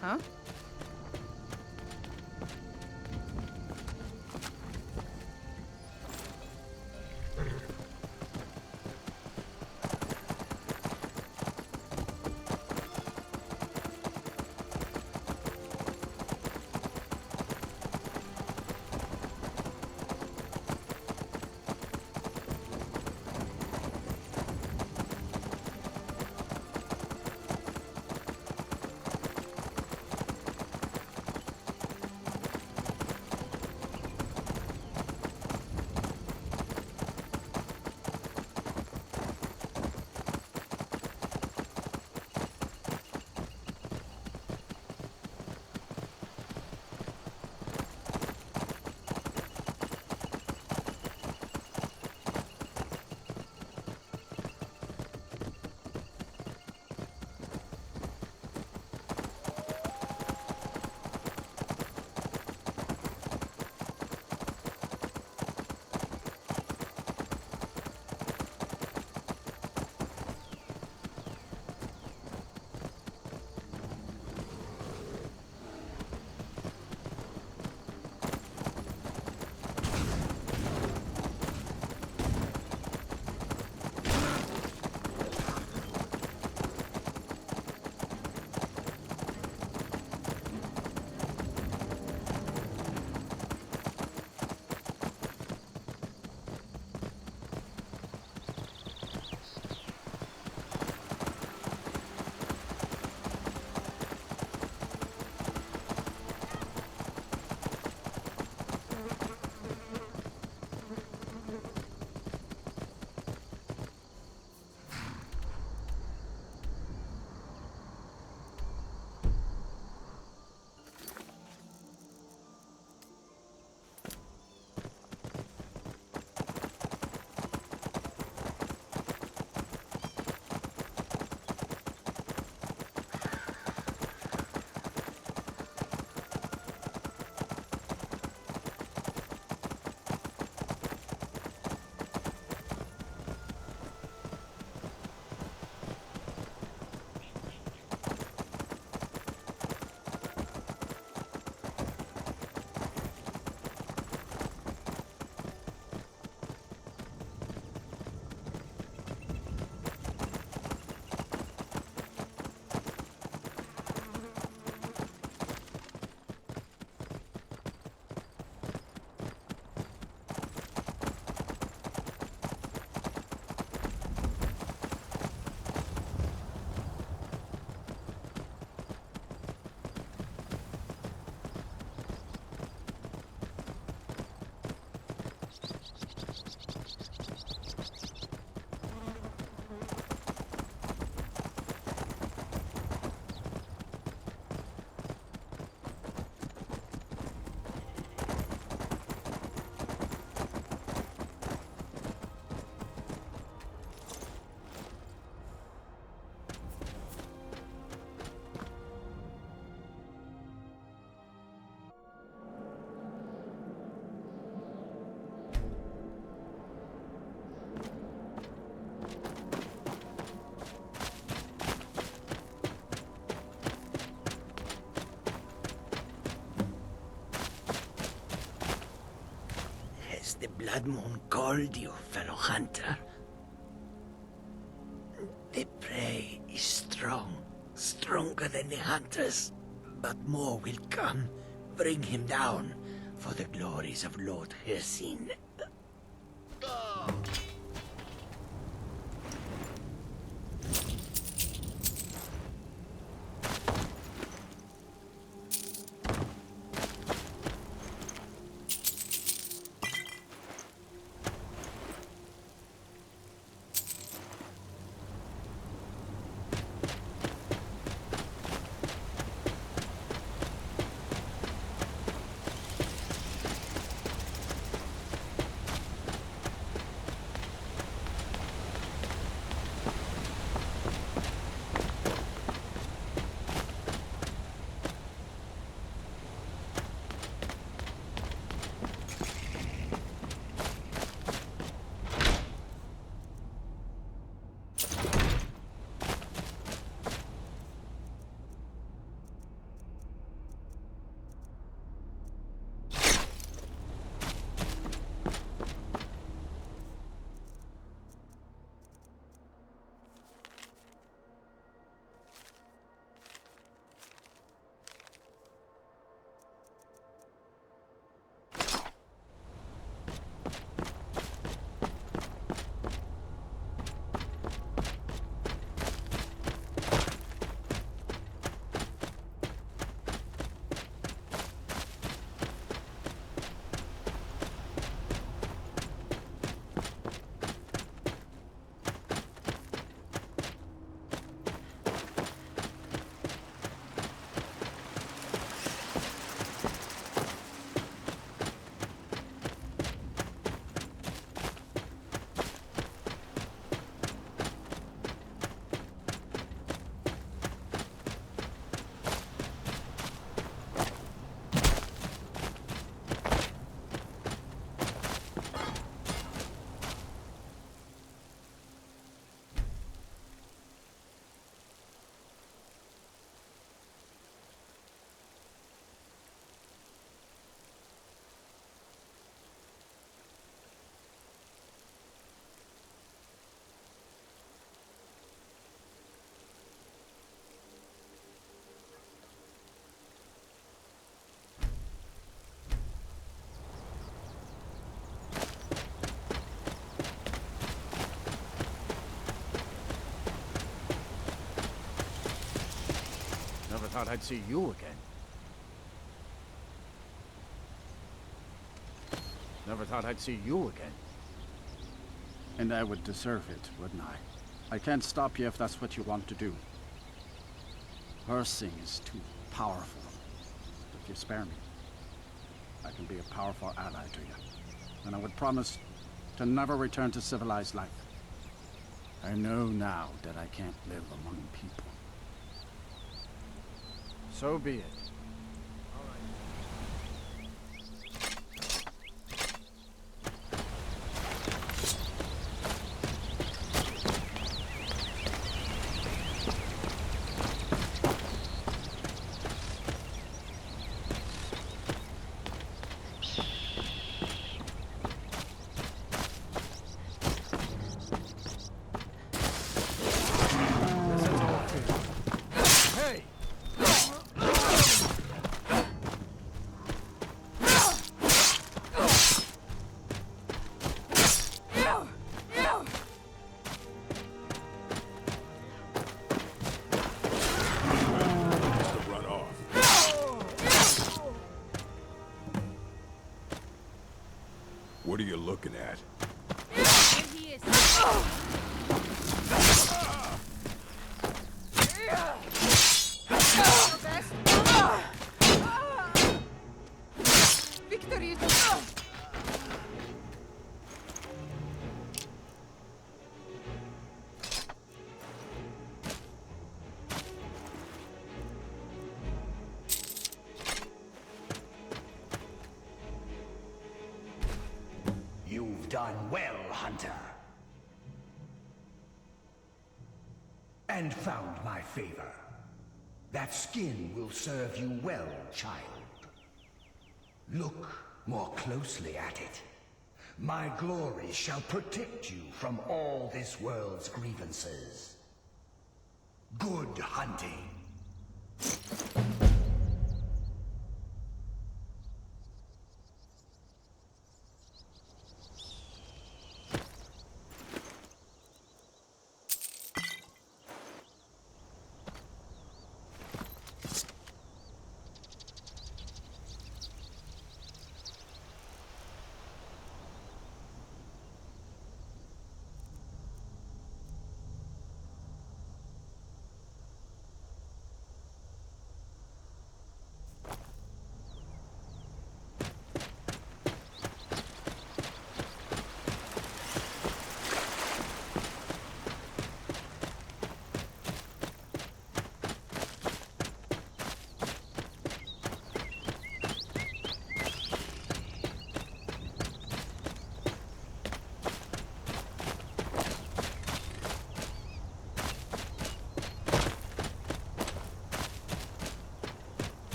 Huh? Has the blood moon called you, fellow hunter? The prey is strong, stronger than the hunters, but more will come. Bring him down for the glories of Lord Helgen. Never thought I'd see you again. Never thought I'd see you again. And I would deserve it, wouldn't I? I can't stop you if that's what you want to do. Cursing is too powerful. If you spare me, I can be a powerful ally to you. And I would promise to never return to civilized life. I know now that I can't live among people. So be it. What are you looking at? There he is. Your best. Victory. You've done well, Hunter. And found my favor. That skin will serve you well, child. Look more closely at it. My glory shall protect you from all this world's grievances. Good hunting.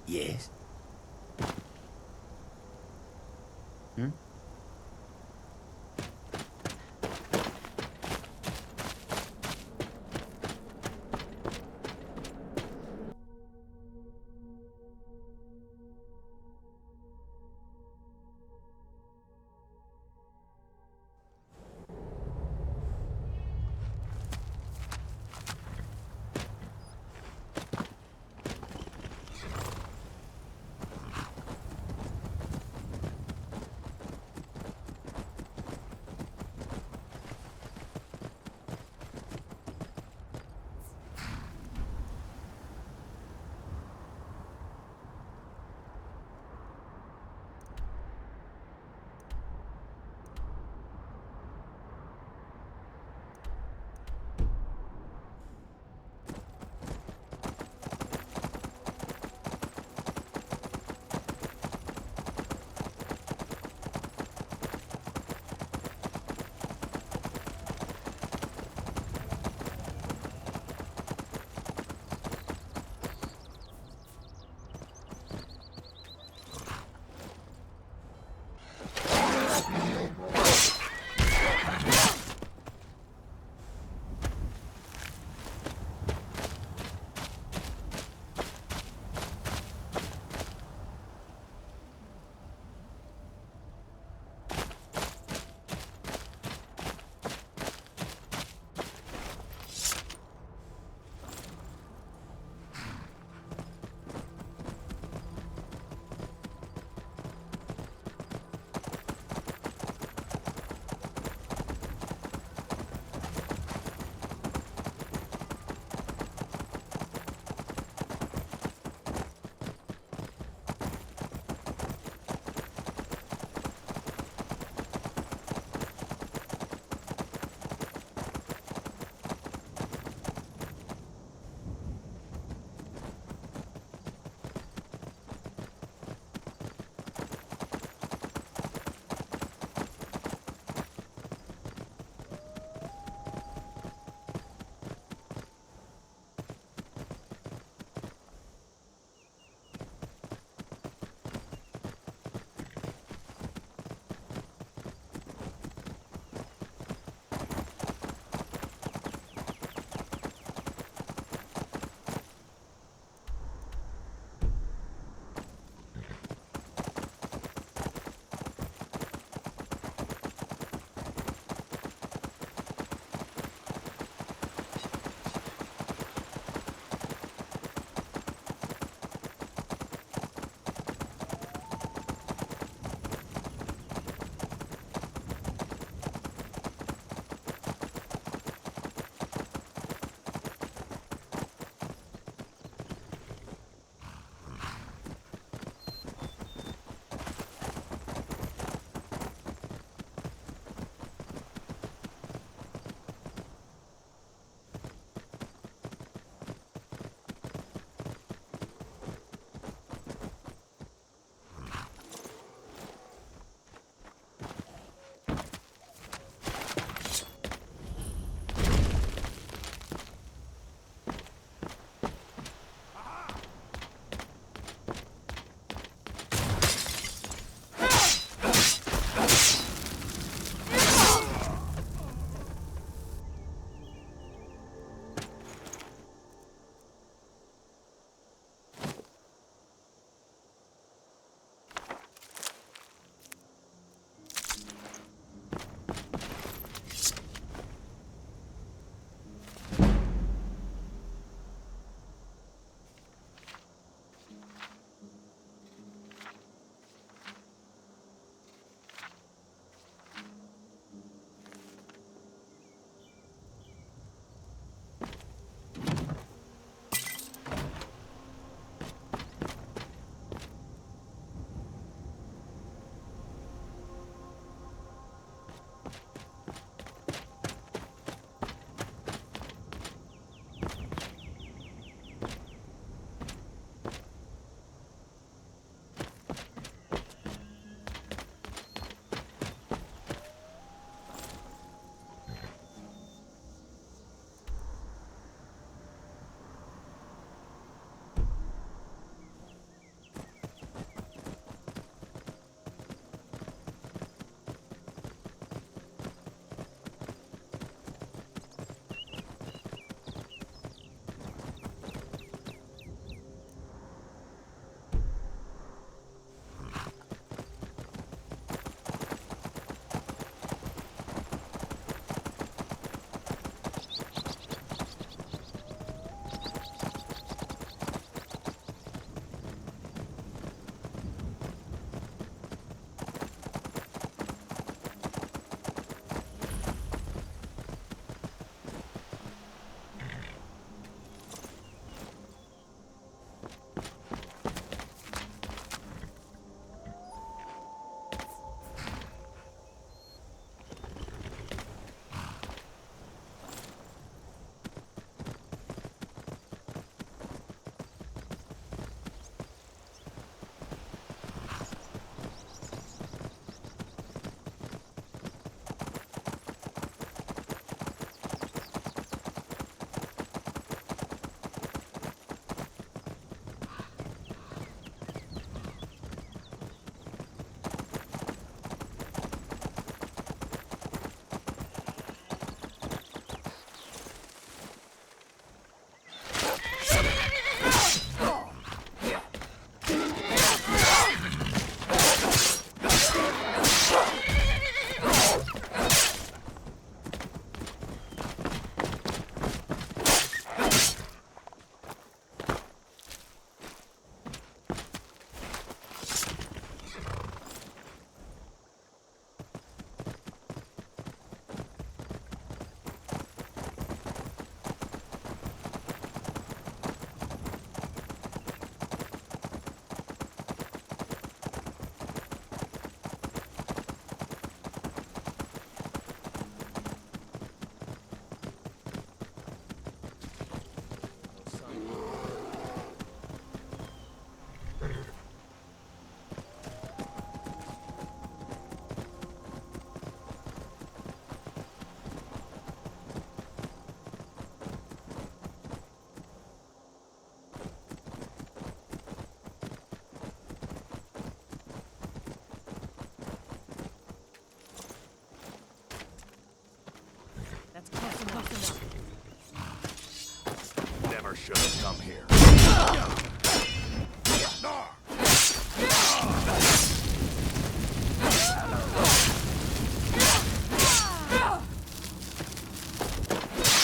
Yes? Hmm? should have come here.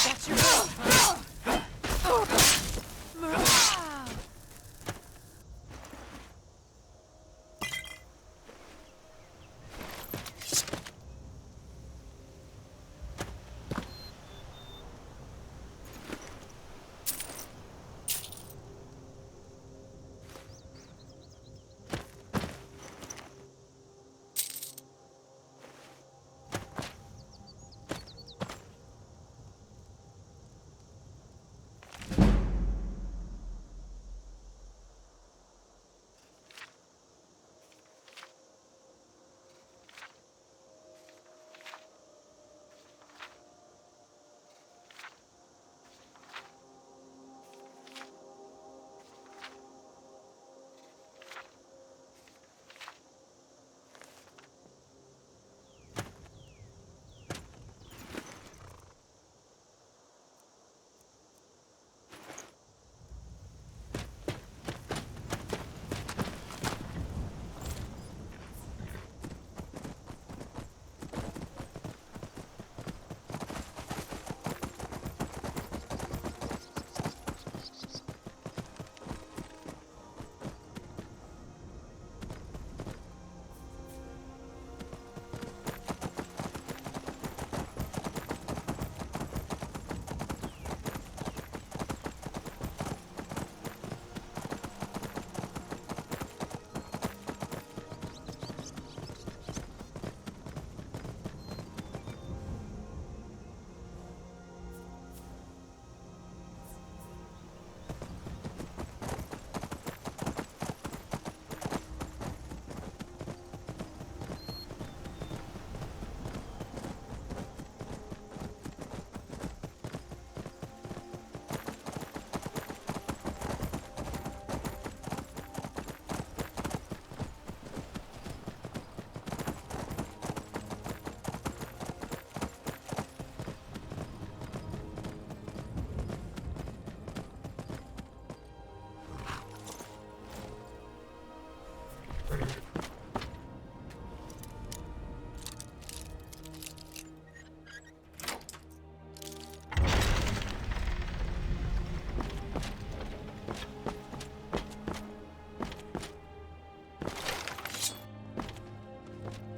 That's your move.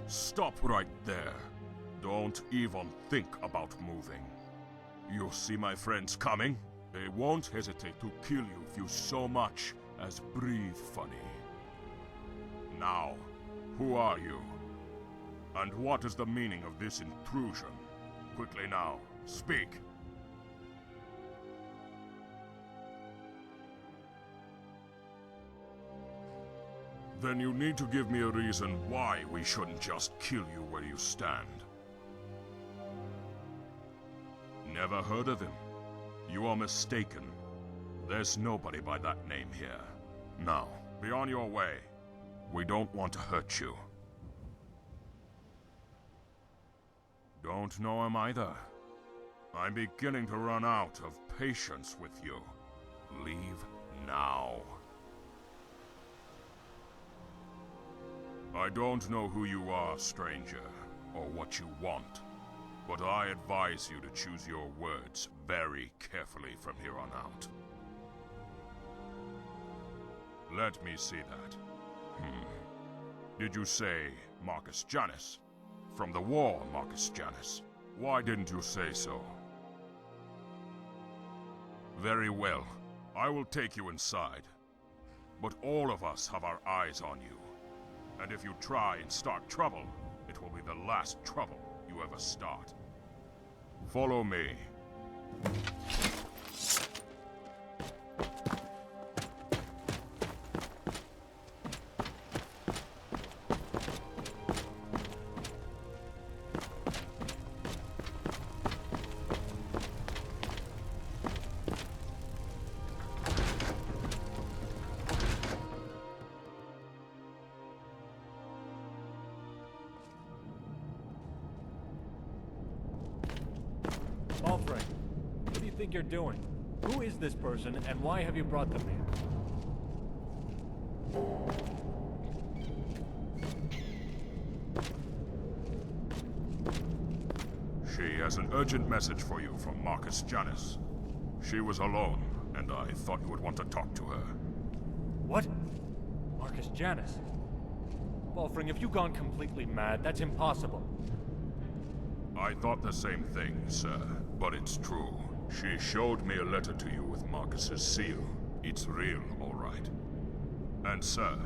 Stop right there. Don't even think about moving. You see my friends coming? They won't hesitate to kill you if you so much as breathe funny. Now, who are you? And what is the meaning of this intrusion? Quickly now, speak. Then you need to give me a reason why we shouldn't just kill you where you stand. Never heard of him? You are mistaken. There's nobody by that name here. Now, be on your way. We don't want to hurt you. Don't know him either. I'm beginning to run out of patience with you. Leave now. I don't know who you are, stranger, or what you want, but I advise you to choose your words very carefully from here on out. Let me see that. Did you say Marcus Janus? From the war, Marcus Janus. Why didn't you say so? Very well. I will take you inside. But all of us have our eyes on you. And if you try and start trouble, it will be the last trouble you ever start. Follow me. Alfred, what do you think you're doing? Who is this person, and why have you brought them here? She has an urgent message for you from Marcus Janus. She was alone, and I thought you would want to talk to her. What? Marcus Janus? Balfring, have you gone completely mad? That's impossible. I thought the same thing, sir, but it's true. She showed me a letter to you with Marcus's seal. It's real, all right. And sir,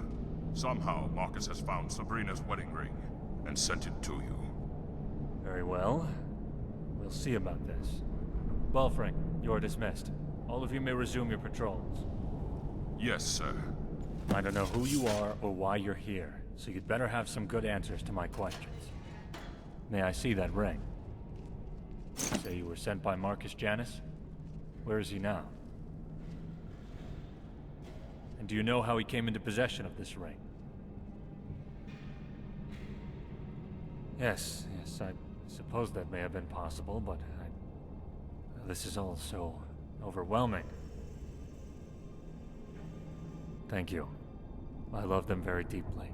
somehow Marcus has found Sabrina's wedding ring and sent it to you. Very well. We'll see about this. Balfring, you're dismissed. All of you may resume your patrols. Yes, sir. I don't know who you are or why you're here, so you'd better have some good answers to my questions. May I see that ring? You say you were sent by Marcus Janus? Where is he now? And do you know how he came into possession of this ring? Yes, I suppose that may have been possible, but this is all so overwhelming. Thank you. I love them very deeply.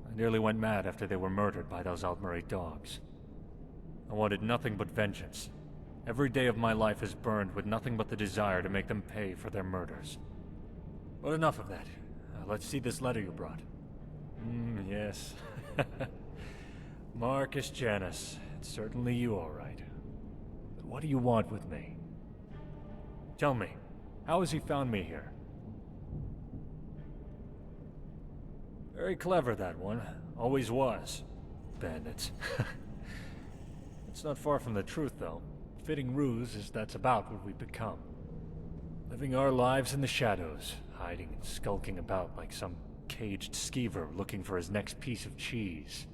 I nearly went mad after they were murdered by those Altmerate dogs. I wanted nothing but vengeance. Every day of my life is burned with nothing but the desire to make them pay for their murders. But enough of that. Let's see this letter you brought. Yes. Marcus Janus. It's certainly you, all right. But what do you want with me? Tell me, how has he found me here? Very clever, that one. Always was. Bandits. It's not far from the truth, though. Fitting ruse is that's about what we've become. Living our lives in the shadows, hiding and skulking about like some caged skeever looking for his next piece of cheese.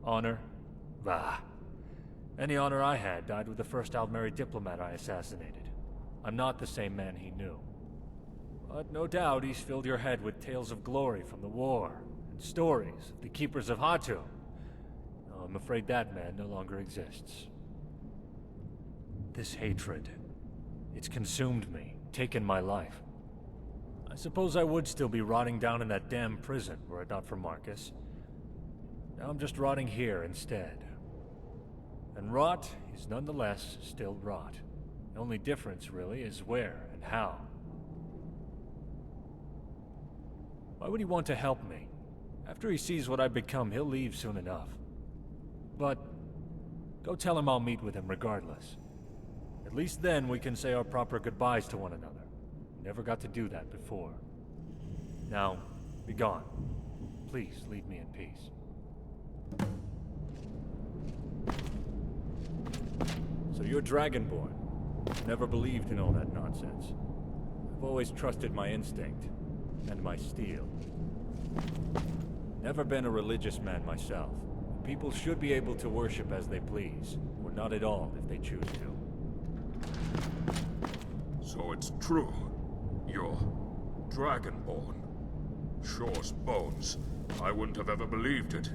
Honor? Bah. Any honor I had died with the first Altmerate diplomat I assassinated. I'm not the same man he knew. But no doubt he's filled your head with tales of glory from the war, and stories of the Keepers of Hatu. Oh, I'm afraid that man no longer exists. This hatred, it's consumed me, taken my life. I suppose I would still be rotting down in that damn prison were it not for Marcus. Now I'm just rotting here instead. And rot is nonetheless still rot. The only difference, really, is where and how. Why would he want to help me? After he sees what I've become, he'll leave soon enough. But go tell him I'll meet with him regardless. At least then we can say our proper goodbyes to one another. Never got to do that before. Now, be gone. Please leave me in peace. So you're Dragonborn. Never believed in all that nonsense. I've always trusted my instinct, and my steel. Never been a religious man myself. People should be able to worship as they please, or not at all if they choose to. So it's true. You're Dragonborn. Shore's bones. I wouldn't have ever believed it.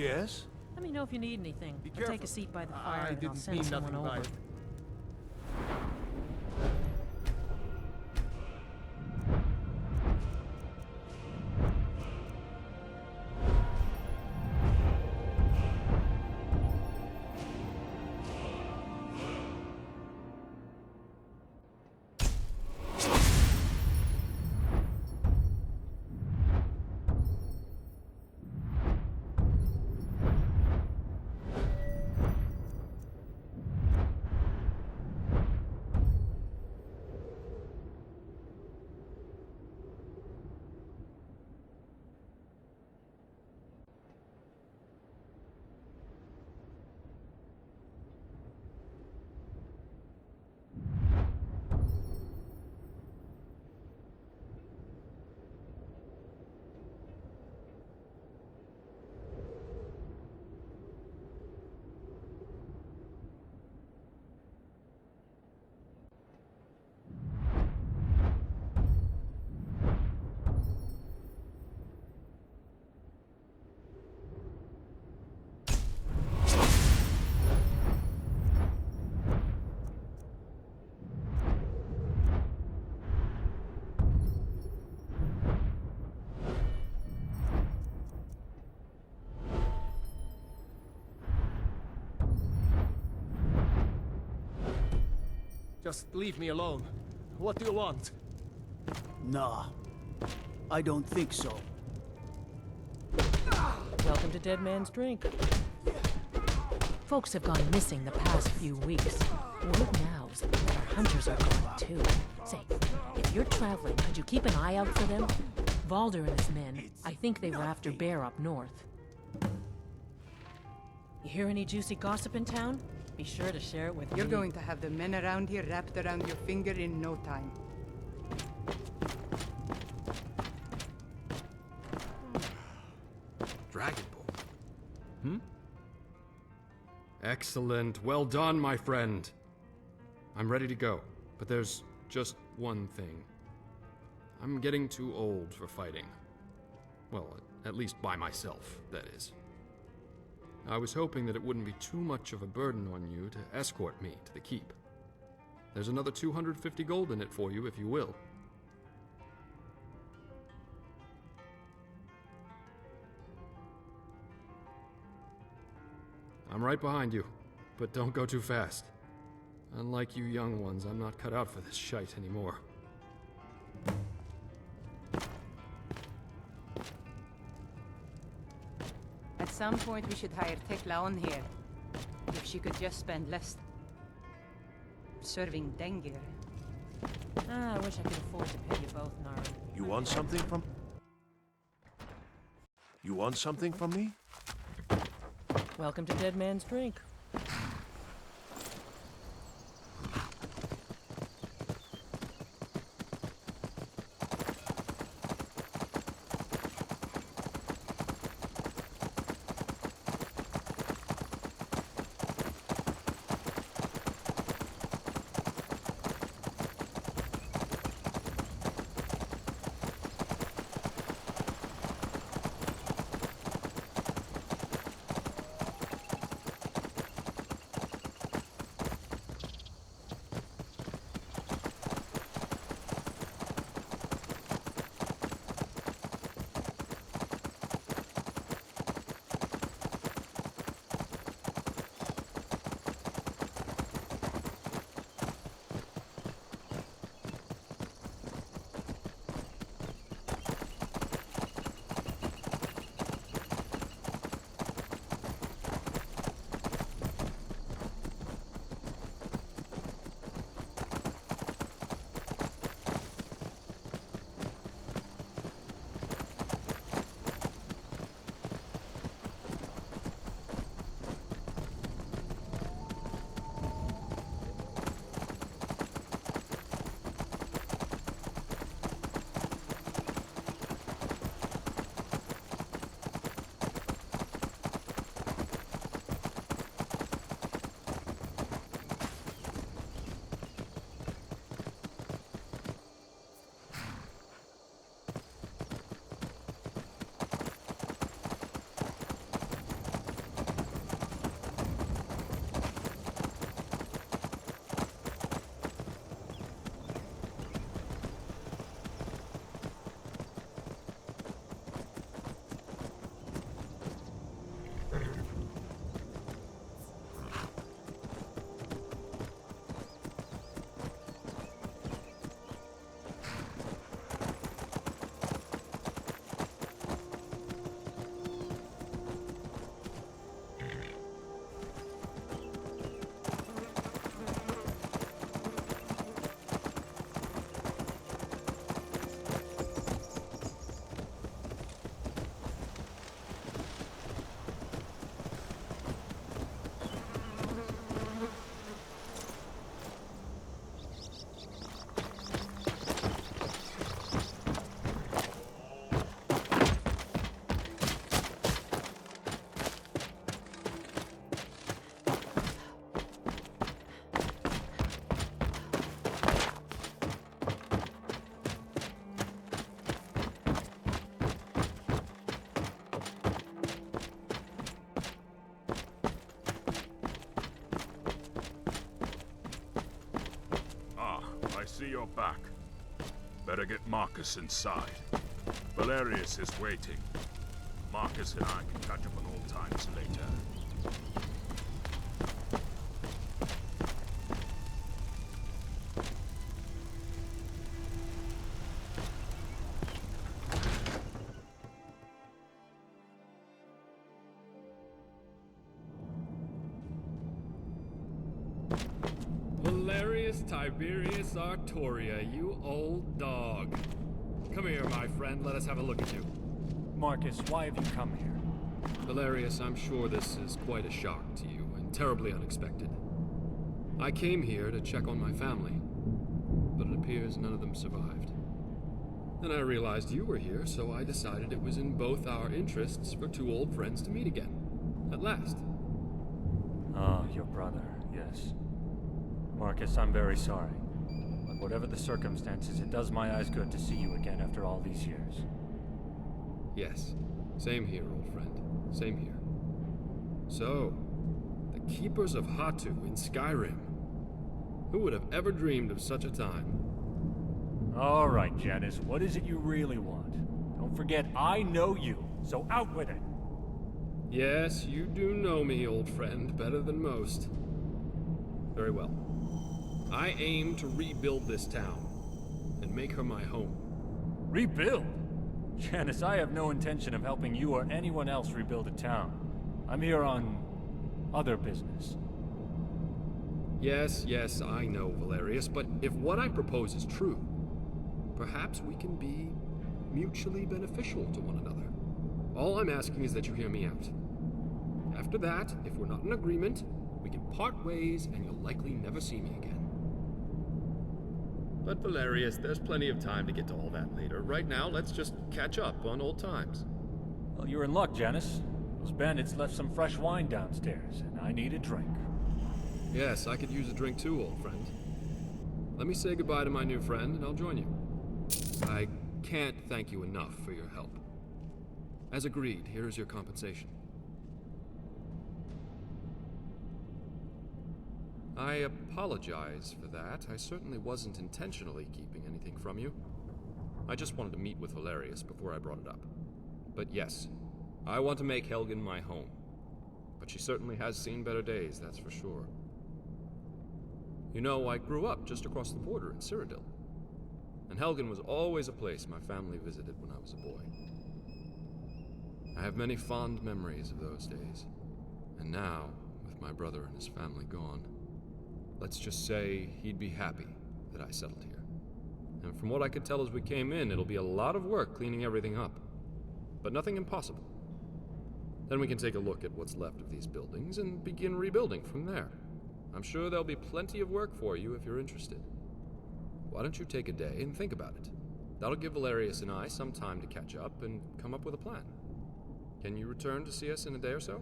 Yes? Let me know if you need anything. Be Or take careful. a seat by the I fire and I'll didn't send mean someone nothing by over. it. Just leave me alone. What do you want? Nah, I don't think so. Welcome to Dead Man's Drink. Folks have gone missing the past few weeks. Word now's that our hunters are gone too. Say, if you're traveling, could you keep an eye out for them? Valder and his men, I think they were after Bear up north. You hear any juicy gossip in town? Be sure to share it with You're me. going to have the men around here wrapped around your finger in no time. Dragon Bolt. Excellent. Well done, my friend. I'm ready to go, but there's just one thing. I'm getting too old for fighting. Well, at least by myself, that is. I was hoping that it wouldn't be too much of a burden on you to escort me to the keep. There's another 250 gold in it for you, if you will. I'm right behind you, but don't go too fast. Unlike you young ones, I'm not cut out for this shite anymore. At some point we should hire Tekla on here. If she could just spend less serving Dengir. I wish I could afford to pay you both, Nari. You want something from... You want something from me? Welcome to Dead Man's Drink. see you're back. Better get Marcus inside. Valerius is waiting. Marcus and I can catch up on old times later. Valerius Tiberius Artoria, you old dog. Come here, my friend. Let us have a look at you. Marcus, why have you come here? Valerius, I'm sure this is quite a shock to you, and terribly unexpected. I came here to check on my family, but it appears none of them survived. Then I realized you were here, so I decided it was in both our interests for two old friends to meet again. At last. Ah, your brother, yes. Marcus, I'm very sorry. But whatever the circumstances, it does my eyes good to see you again after all these years. Yes. Same here, old friend. Same here. So, the Keepers of Hatu in Skyrim. Who would have ever dreamed of such a time? All right, Janice, what is it you really want? Don't forget, I know you, so out with it. Yes, you do know me, old friend, better than most. Very well. I aim to rebuild this town and make her my home. Rebuild? Janice, I have no intention of helping you or anyone else rebuild a town. I'm here on other business. Yes, I know, Valerius, but if what I propose is true, perhaps we can be mutually beneficial to one another. All I'm asking is that you hear me out. After that, if we're not in agreement, we can part ways and you'll likely never see me again. But Valerius, there's plenty of time to get to all that later. Right now, let's just catch up on old times. Well, you're in luck, Janice. Those bandits left some fresh wine downstairs, and I need a drink. Yes, I could use a drink too, old friend. Let me say goodbye to my new friend, and I'll join you. I can't thank you enough for your help. As agreed, here is your compensation. I apologize for that. I certainly wasn't intentionally keeping anything from you. I just wanted to meet with Valerius before I brought it up. But yes, I want to make Helgen my home. But she certainly has seen better days, that's for sure. You know, I grew up just across the border in Cyrodiil. And Helgen was always a place my family visited when I was a boy. I have many fond memories of those days. And now, with my brother and his family gone, let's just say he'd be happy that I settled here. And from what I could tell as we came in, it'll be a lot of work cleaning everything up. But nothing impossible. Then we can take a look at what's left of these buildings and begin rebuilding from there. I'm sure there'll be plenty of work for you if you're interested. Why don't you take a day and think about it? That'll give Valerius and I some time to catch up and come up with a plan. Can you return to see us in a day or so?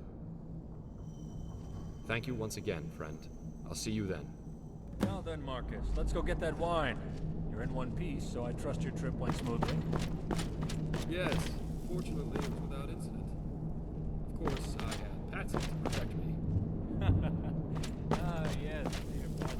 Thank you once again, friend. I'll see you then. Now then, Marcus, let's go get that wine. You're in one piece, so I trust your trip went smoothly. Yes, fortunately it was without incident. Of course, I had Patsy to protect me. Ah, yes, dear Patsy.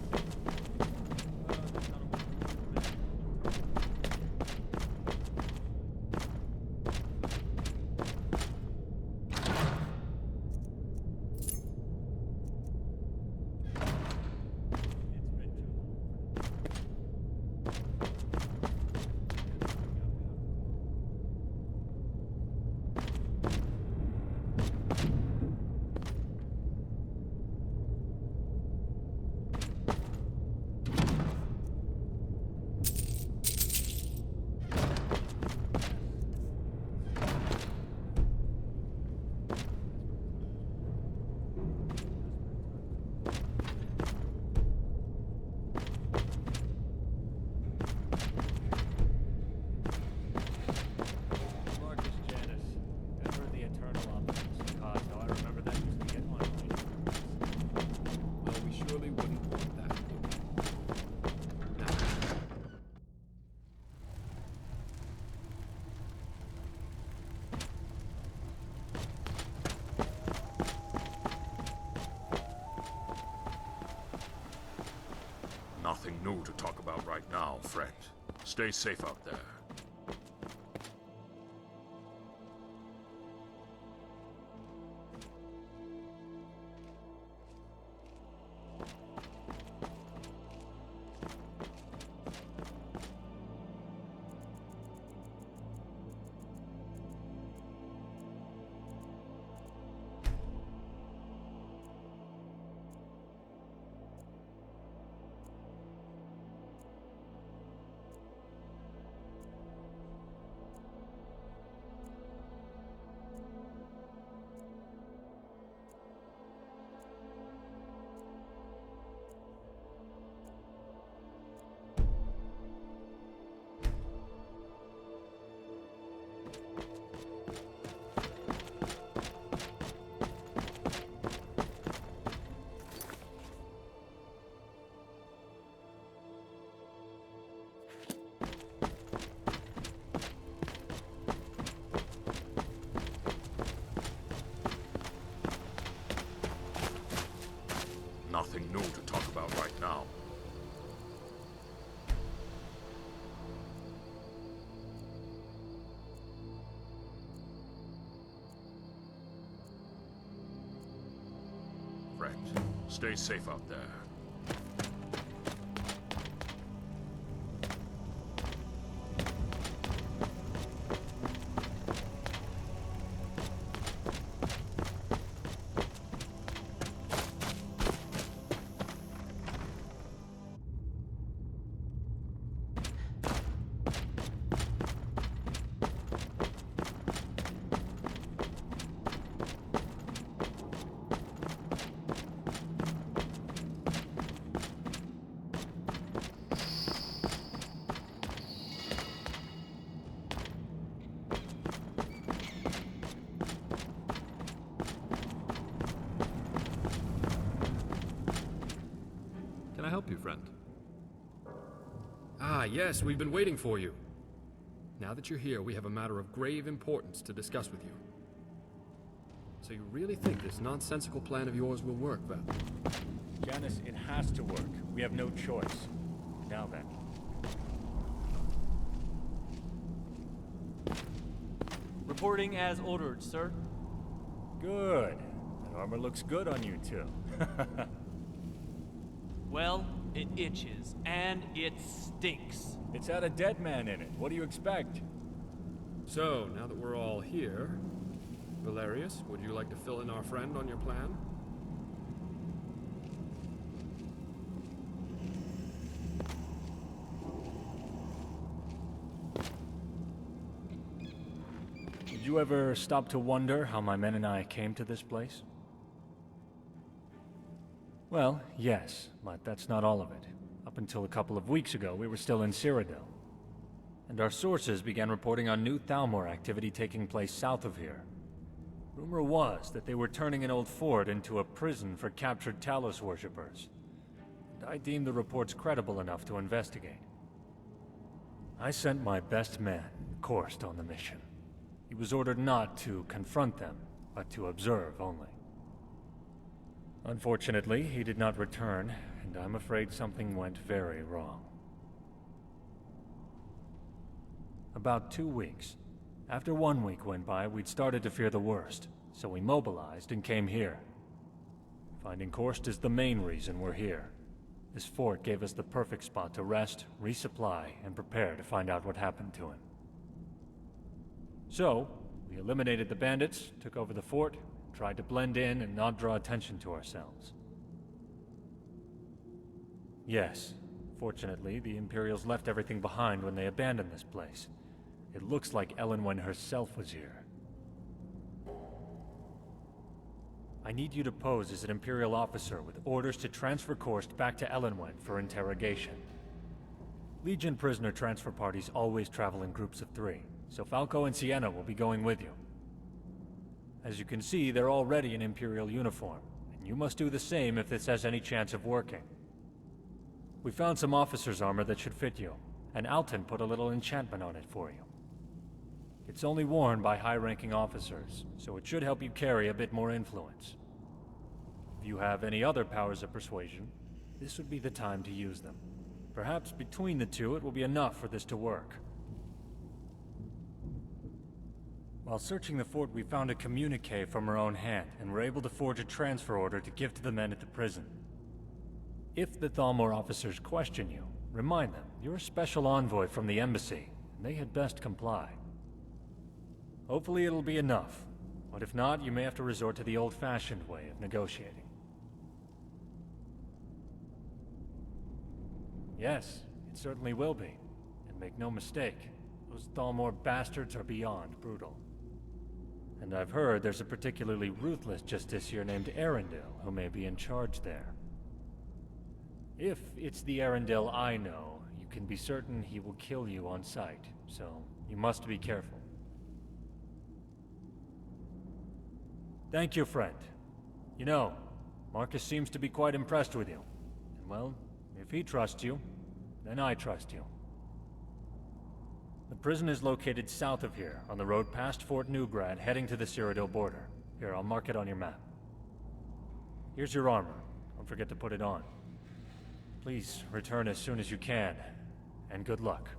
new to talk about right now, friend. Stay safe out there. Nothing new to talk about right now. Friend, stay safe out there. Can I help you, friend? Ah, yes, we've been waiting for you. Now that you're here, we have a matter of grave importance to discuss with you. So you really think this nonsensical plan of yours will work, Val? Janice, it has to work. We have no choice. Now then. Reporting as ordered, sir. Good. That armor looks good on you two. Well, it itches, and it stinks. It's had a dead man in it. What do you expect? So, now that we're all here, Valerius, would you like to fill in our friend on your plan? Did you ever stop to wonder how my men and I came to this place? Well, yes, but that's not all of it. Up until a couple of weeks ago, we were still in Cyrodiil. And our sources began reporting on new Thalmor activity taking place south of here. Rumor was that they were turning an old fort into a prison for captured Talos worshippers. And I deemed the reports credible enough to investigate. I sent my best man, Korst, on the mission. He was ordered not to confront them, but to observe only. Unfortunately, he did not return, and I'm afraid something went very wrong. About 2 weeks. After 1 week went by, we'd started to fear the worst, so we mobilized and came here. Finding Korst is the main reason we're here. This fort gave us the perfect spot to rest, resupply, and prepare to find out what happened to him. So, we eliminated the bandits, took over the fort, tried to blend in and not draw attention to ourselves. Yes, fortunately, the Imperials left everything behind when they abandoned this place. It looks like Elenwen herself was here. I need you to pose as an Imperial officer with orders to transfer Korst back to Elenwen for interrogation. Legion prisoner transfer parties always travel in groups of 3, so Falco and Sienna will be going with you. As you can see, they're already in Imperial uniform, and you must do the same if this has any chance of working. We found some officer's armor that should fit you, and Alton put a little enchantment on it for you. It's only worn by high-ranking officers, so it should help you carry a bit more influence. If you have any other powers of persuasion, this would be the time to use them. Perhaps between the two it will be enough for this to work. While searching the fort, we found a communique from her own hand, and were able to forge a transfer order to give to the men at the prison. If the Thalmor officers question you, remind them you're a special envoy from the embassy, and they had best comply. Hopefully it'll be enough, but if not, you may have to resort to the old-fashioned way of negotiating. Yes, it certainly will be. And make no mistake, those Thalmor bastards are beyond brutal. And I've heard there's a particularly ruthless justiciar named Arundel who may be in charge there. If it's the Arundel I know, you can be certain he will kill you on sight, so you must be careful. Thank you, friend. You know, Marcus seems to be quite impressed with you. And well, if he trusts you, then I trust you. The prison is located south of here, on the road past Fort Newgrad, heading to the Cyrodiil border. Here, I'll mark it on your map. Here's your armor. Don't forget to put it on. Please return as soon as you can, and good luck.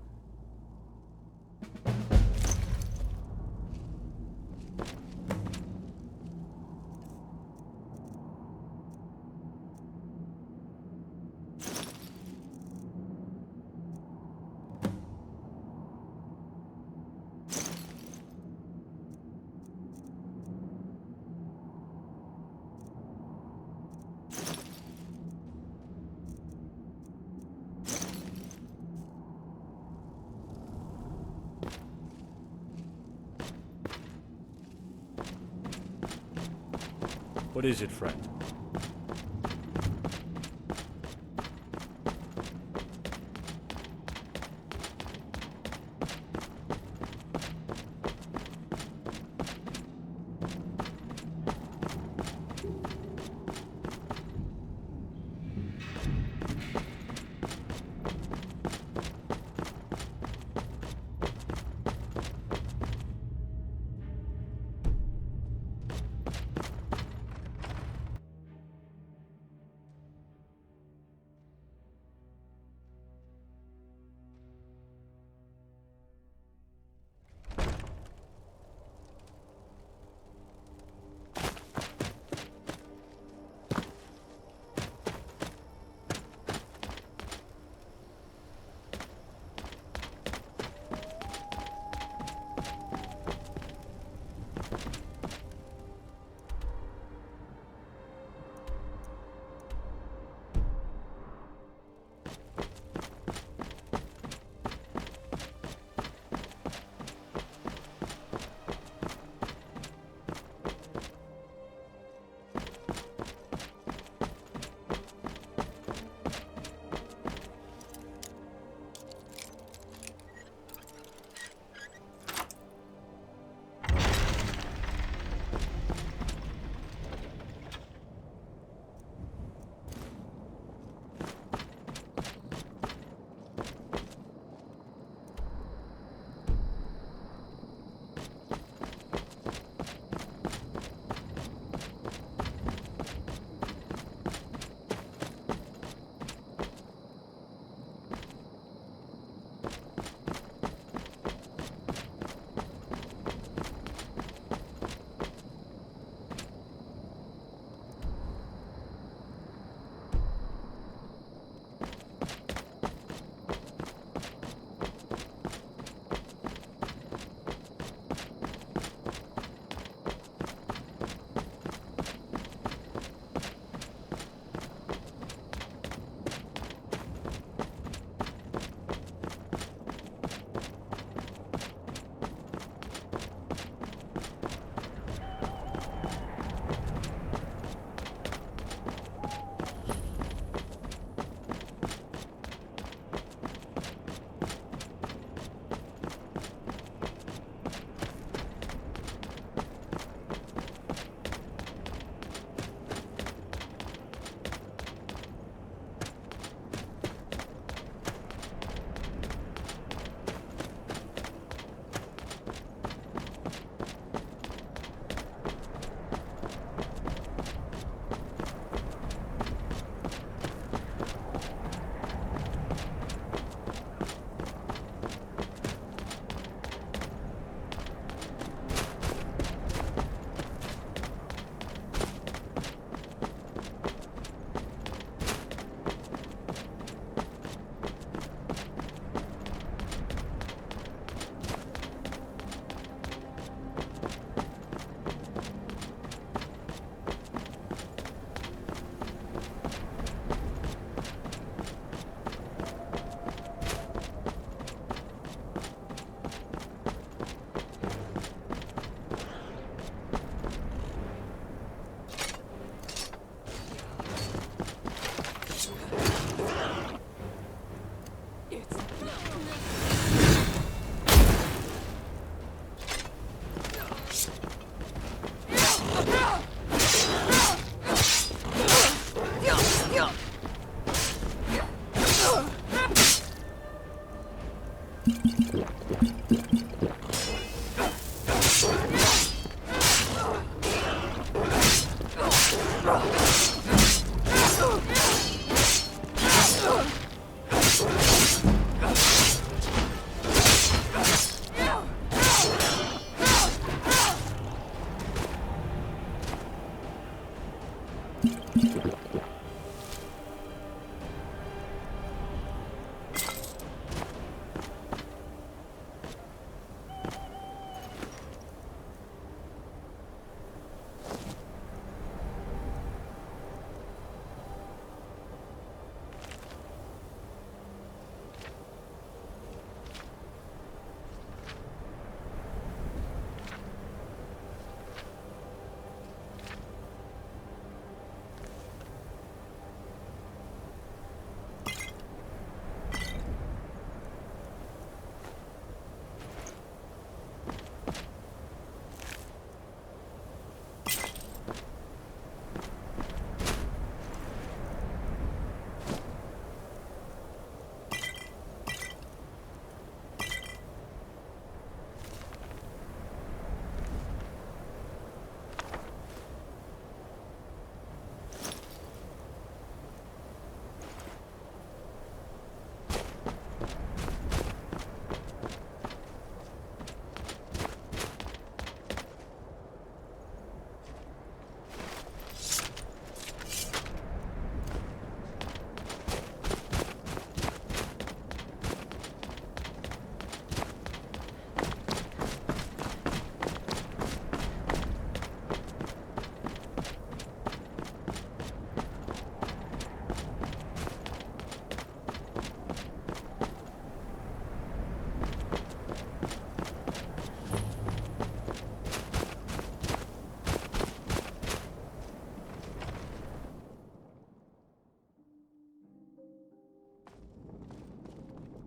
What is it, friend?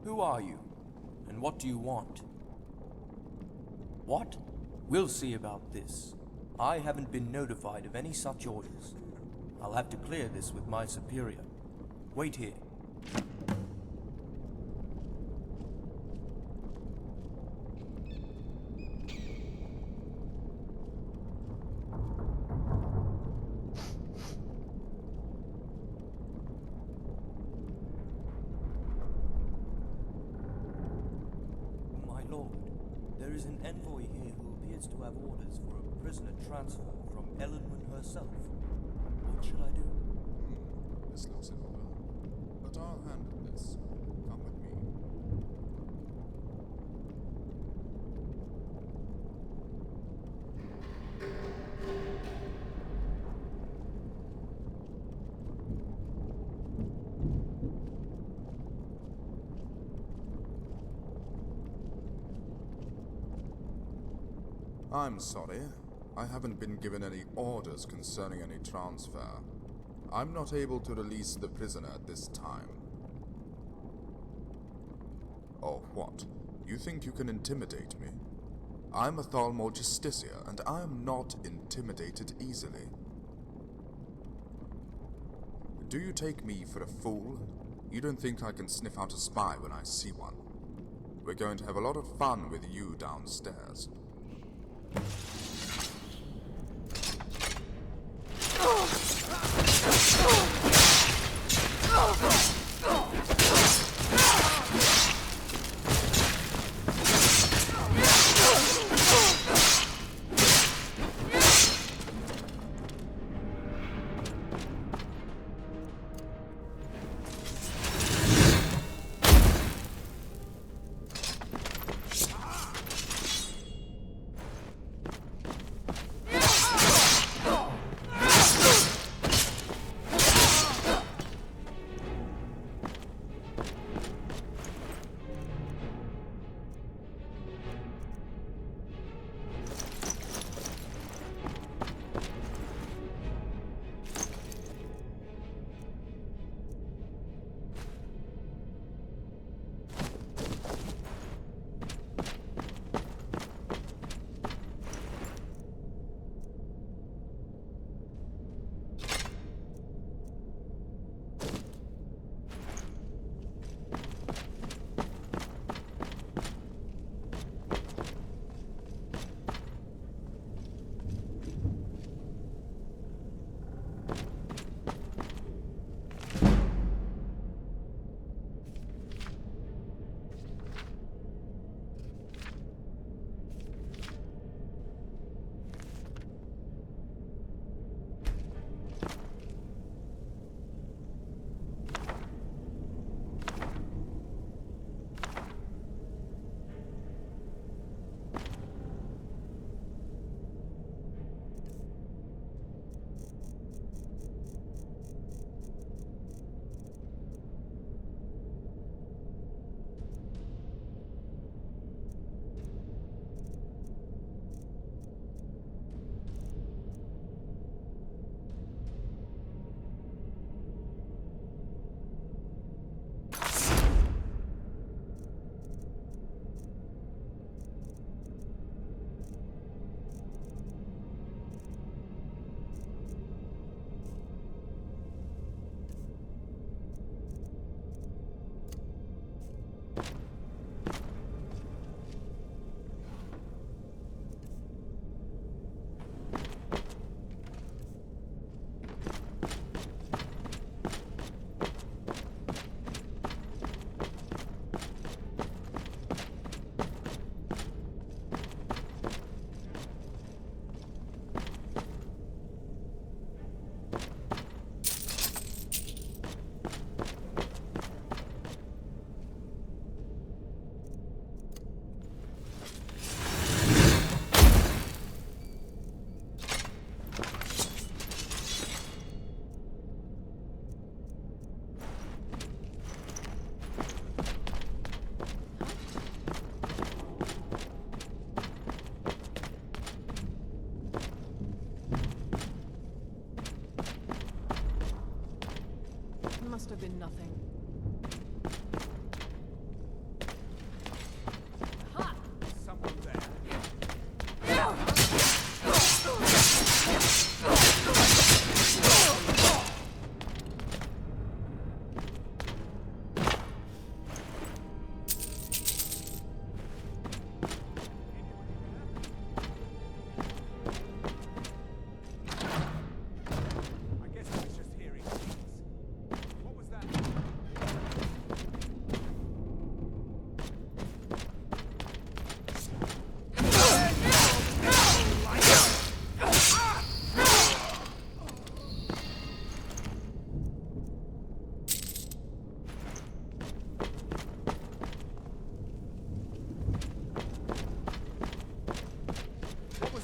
Who are you? And what do you want? What? We'll see about this. I haven't been notified of any such orders. I'll have to clear this with my superior. Wait here. There is an envoy here who appears to have orders for a prisoner transfer from Ellenman herself. What should I do? This looks illegal. But I'll handle this. Come with me. I'm sorry. I haven't been given any orders concerning any transfer. I'm not able to release the prisoner at this time. Oh, what? You think you can intimidate me? I'm a Thalmor Justicia, and I am not intimidated easily. Do you take me for a fool? You don't think I can sniff out a spy when I see one? We're going to have a lot of fun with you downstairs.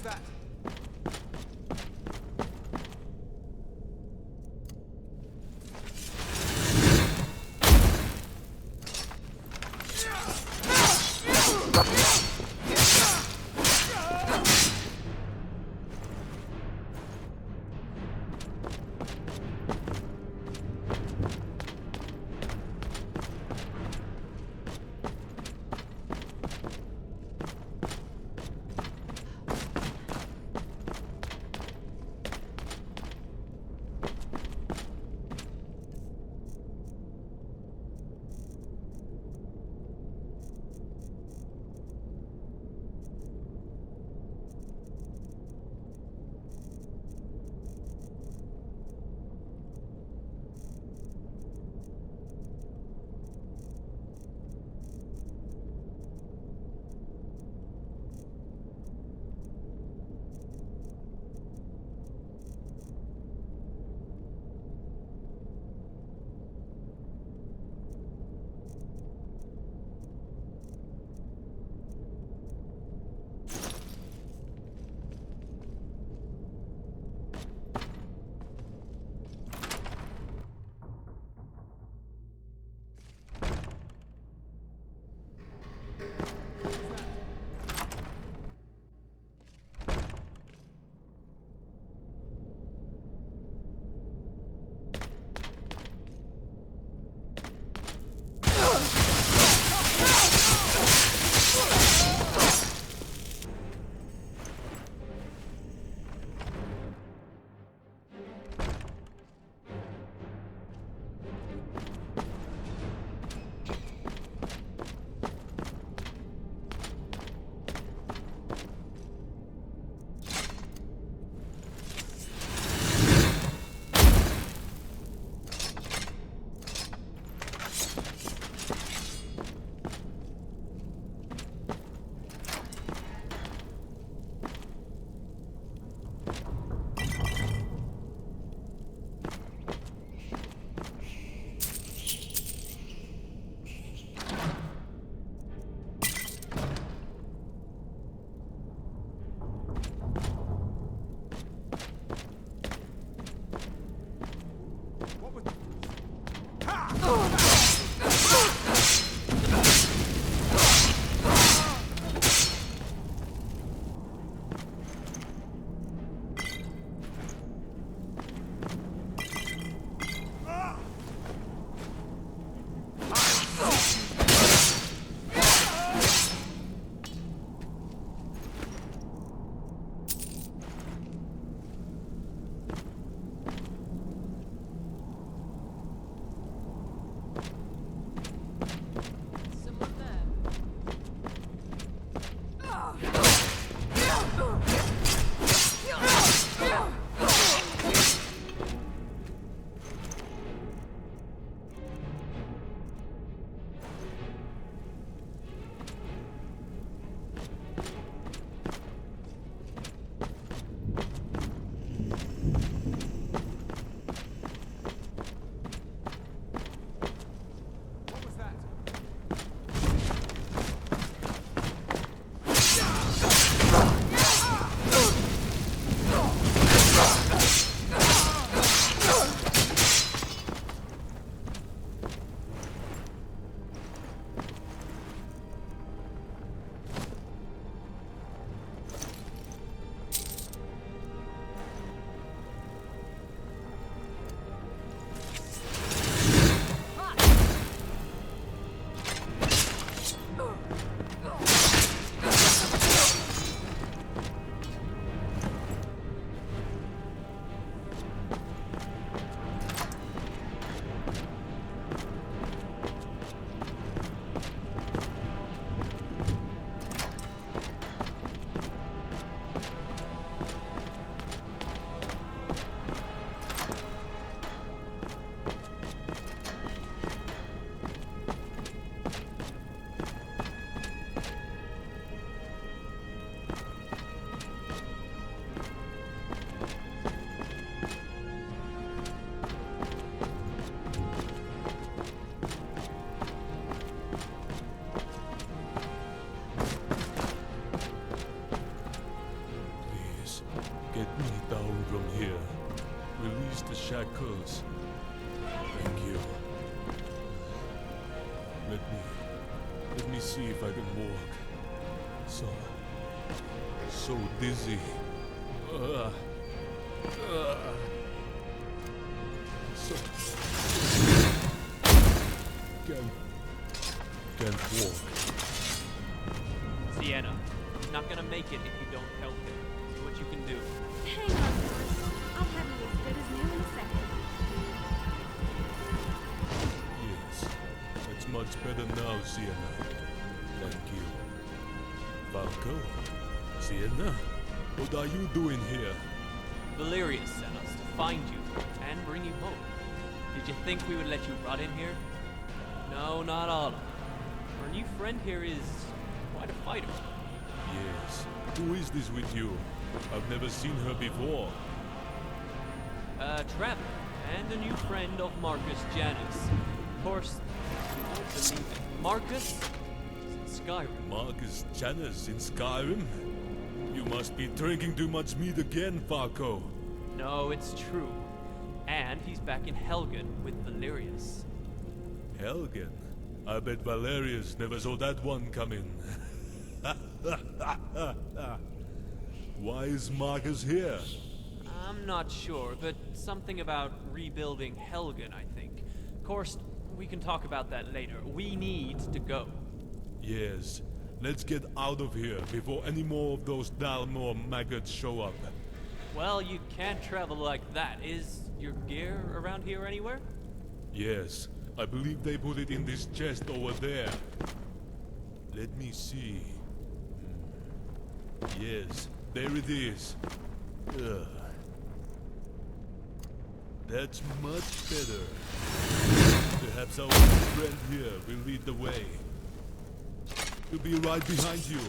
that? shackles. Thank you. Let me see if I can walk. So dizzy. Can't walk. Sienna, he's not gonna make it if you don't help him. See what you can do. Hang on, boss. I'll have you as good as new in a second. Yes, that's much better now, Sienna. Thank you. Falco? Sienna? What are you doing here? Valerius sent us to find you and bring you home. Did you think we would let you rot in here? No, not all of it. Our new friend here is quite a fighter. Yes. Who is this with you? I've never seen her before. A traveler and a new friend of Marcus Janus. Of course, you won't believe it. Marcus is in Skyrim. Marcus Janus in Skyrim? You must be drinking too much meat again, Falco. No, it's true. And he's back in Helgen with Valerius. Helgen? I bet Valerius never saw that one coming. Why is Marcus here? I'm not sure, but something about rebuilding Helgen, I think. Of course, we can talk about that later. We need to go. Yes. Let's get out of here before any more of those Dalmor maggots show up. Well, you can't travel like that. Is your gear around here anywhere? Yes. I believe they put it in this chest over there. Let me see. Yes, there it is. Ugh. That's much better. Perhaps our friend here will lead the way. He'll be right behind you.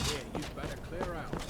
Here, you'd better clear out.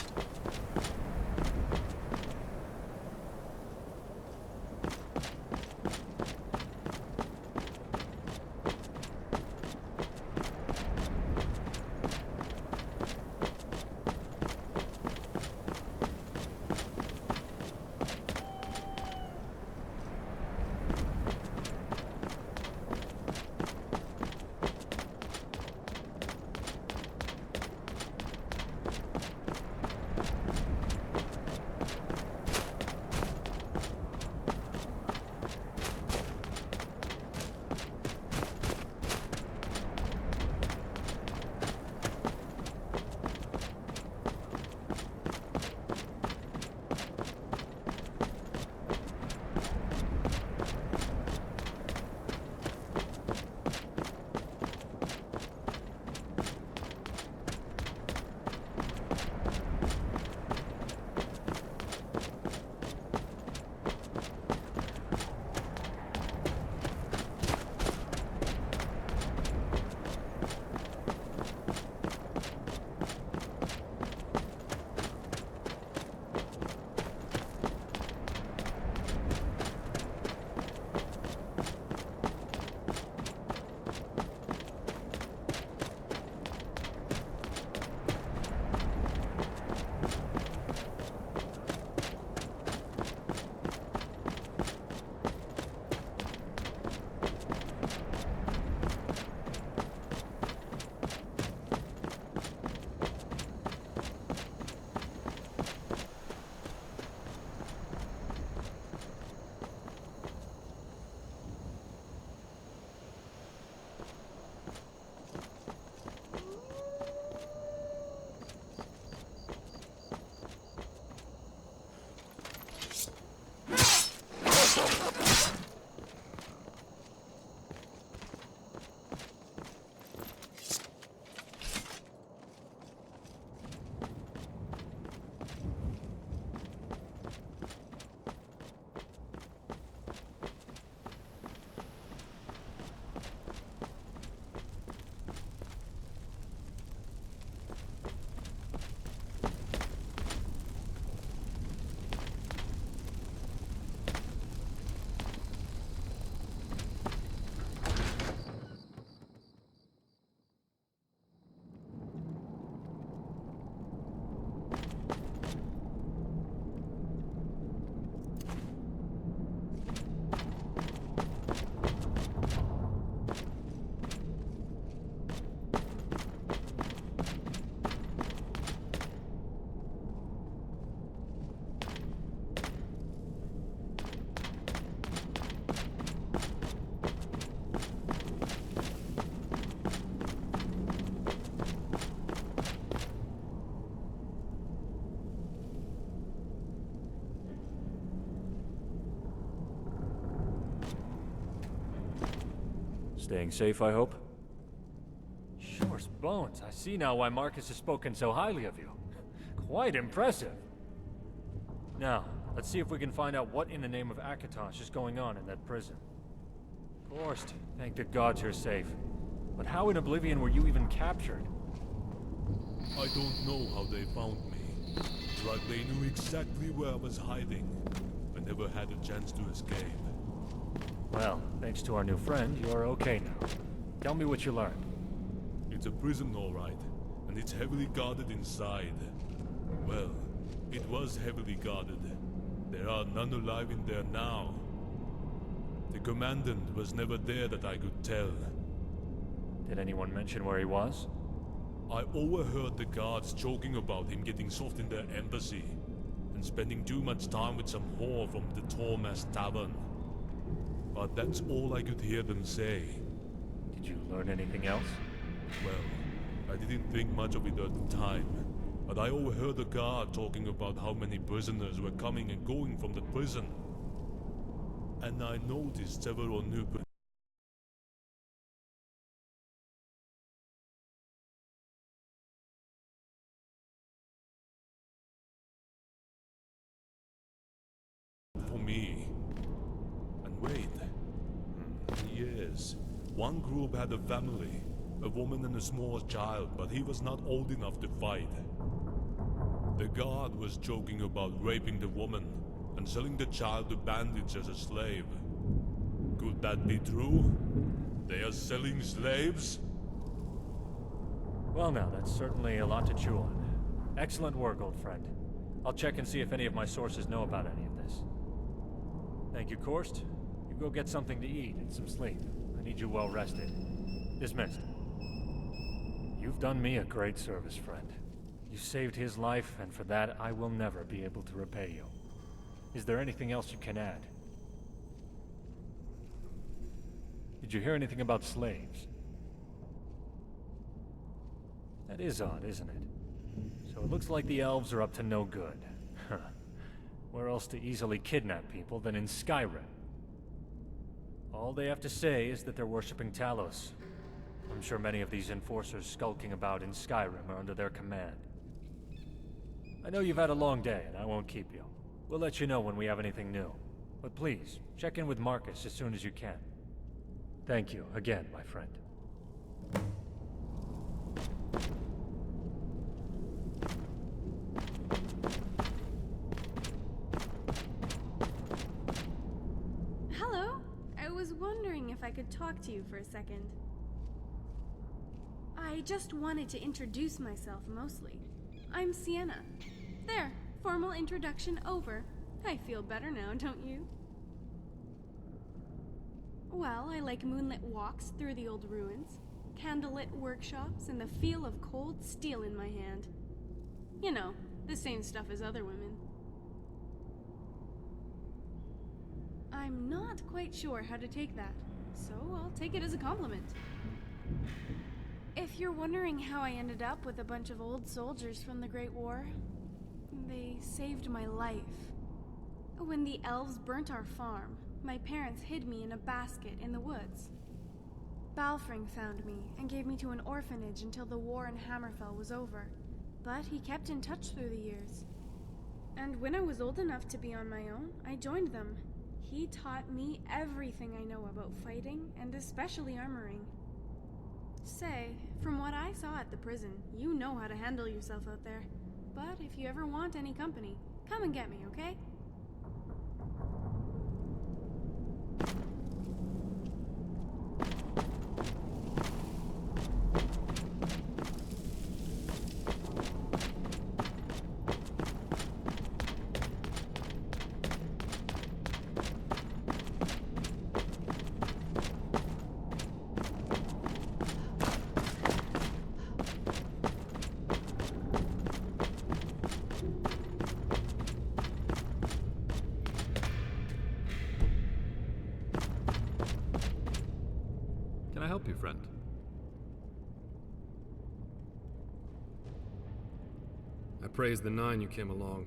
Staying safe, I hope? Shore's bones. I see now why Marcus has spoken so highly of you. Quite impressive. Now, let's see if we can find out what in the name of Akatosh is going on in that prison. Forced. Thank the gods you're safe. But how in Oblivion were you even captured? I don't know how they found me. It's like they knew exactly where I was hiding. I never had a chance to escape. Well, thanks to our new friend, you're okay now. Tell me what you learned. It's a prison, all right, and it's heavily guarded inside. Well, it was heavily guarded. There are none alive in there now. The commandant was never there that I could tell. Did anyone mention where he was? I overheard the guards joking about him getting soft in their embassy, and spending too much time with some whore from the Tormas Tavern. But that's all I could hear them say. Did you learn anything else? Well, I didn't think much of it at the time, but I overheard a guard talking about how many prisoners were coming and going from the prison. And I noticed several new for me. And wait. Yes, one group had a family, A woman and a small child, but he was not old enough to fight. The guard was joking about raping the woman and selling the child to bandits as a slave. Could that be true? They are selling slaves? Well now, that's certainly a lot to chew on. Excellent work, old friend. I'll check and see if any of my sources know about any of this. Thank you, Korst. You go get something to eat and some sleep. I need you well rested. Dismissed. You've done me a great service, friend. You saved his life, and for that I will never be able to repay you. Is there anything else you can add? Did you hear anything about slaves? That is odd, isn't it? So it looks like the elves are up to no good. Huh. Where else to easily kidnap people than in Skyrim? All they have to say is that they're worshipping Talos. I'm sure many of these enforcers skulking about in Skyrim are under their command. I know you've had a long day, and I won't keep you. We'll let you know when we have anything new. But please, check in with Marcus as soon as you can. Thank you again, my friend. Hello? I was wondering if I could talk to you for a second. I just wanted to introduce myself mostly. I'm Sienna. There, formal introduction over. I feel better now, don't you? Well, I like moonlit walks through the old ruins, candlelit workshops, and the feel of cold steel in my hand. You know, the same stuff as other women. I'm not quite sure how to take that, so I'll take it as a compliment. If you're wondering how I ended up with a bunch of old soldiers from the Great War, they saved my life. When the elves burnt our farm, my parents hid me in a basket in the woods. Balfring found me and gave me to an orphanage until the war in Hammerfell was over, but he kept in touch through the years. And when I was old enough to be on my own, I joined them. He taught me everything I know about fighting, and especially armoring. Say, from what I saw at the prison, you know how to handle yourself out there. But if you ever want any company, come and get me, okay? Can I help you, friend? I praise the Nine you came along.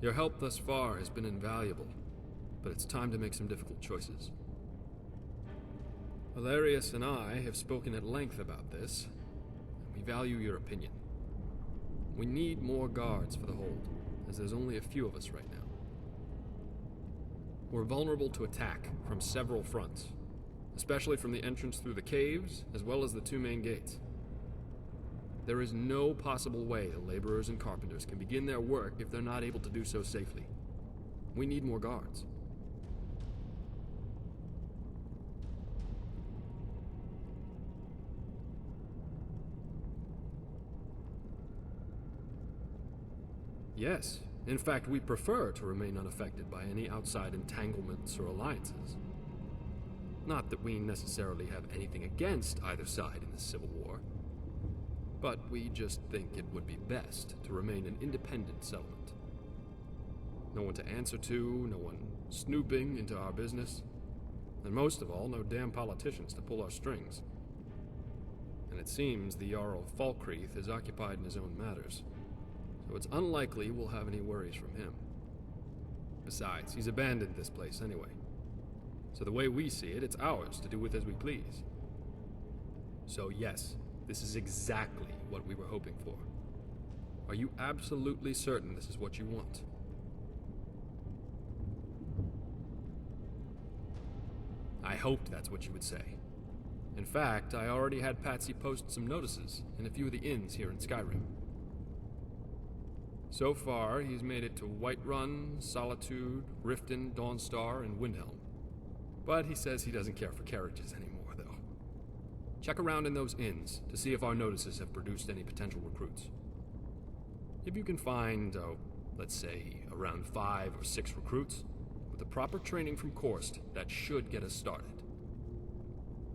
Your help thus far has been invaluable, but it's time to make some difficult choices. Valerius and I have spoken at length about this, and we value your opinion. We need more guards for the hold, as there's only a few of us right now. We're vulnerable to attack from several fronts, especially from the entrance through the caves, as well as the two main gates. There is no possible way the laborers and carpenters can begin their work if they're not able to do so safely. We need more guards. Yes, in fact, we prefer to remain unaffected by any outside entanglements or alliances. Not that we necessarily have anything against either side in the Civil War, but we just think it would be best to remain an independent settlement. No one to answer to, no one snooping into our business, and most of all, no damn politicians to pull our strings. And it seems the Jarl Falkreath is occupied in his own matters, so it's unlikely we'll have any worries from him. Besides, he's abandoned this place anyway. So the way we see it, it's ours to do with as we please. So yes, this is exactly what we were hoping for. Are you absolutely certain this is what you want? I hoped that's what you would say. In fact, I already had Patsy post some notices in a few of the inns here in Skyrim. So far, he's made it to Whiterun, Solitude, Riften, Dawnstar, and Windhelm. But he says he doesn't care for carriages anymore, though. Check around in those inns to see if our notices have produced any potential recruits. If you can find, let's say, around 5 or 6 recruits, with the proper training from Korst, that should get us started.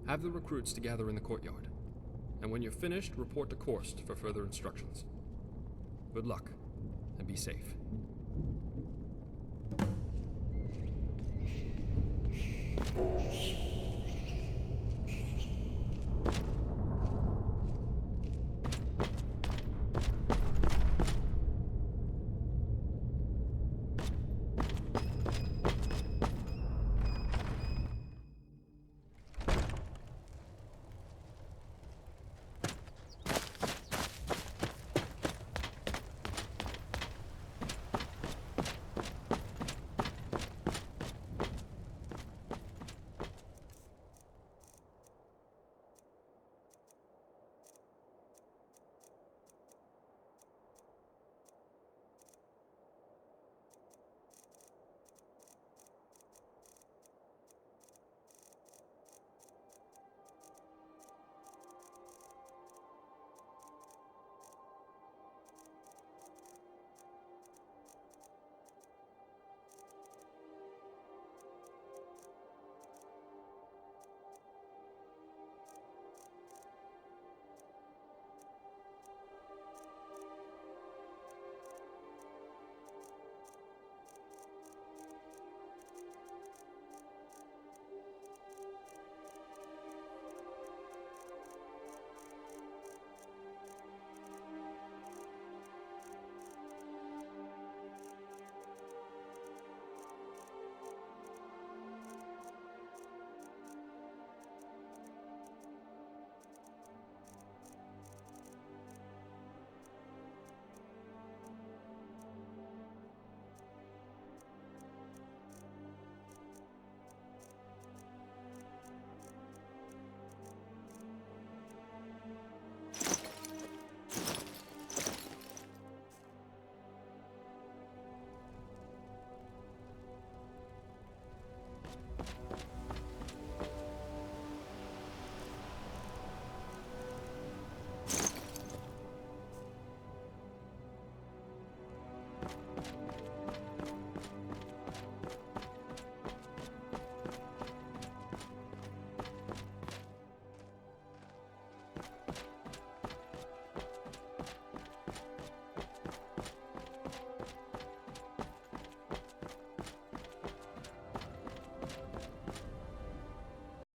Have the recruits to gather in the courtyard, and when you're finished, report to Korst for further instructions. Good luck, and be safe. You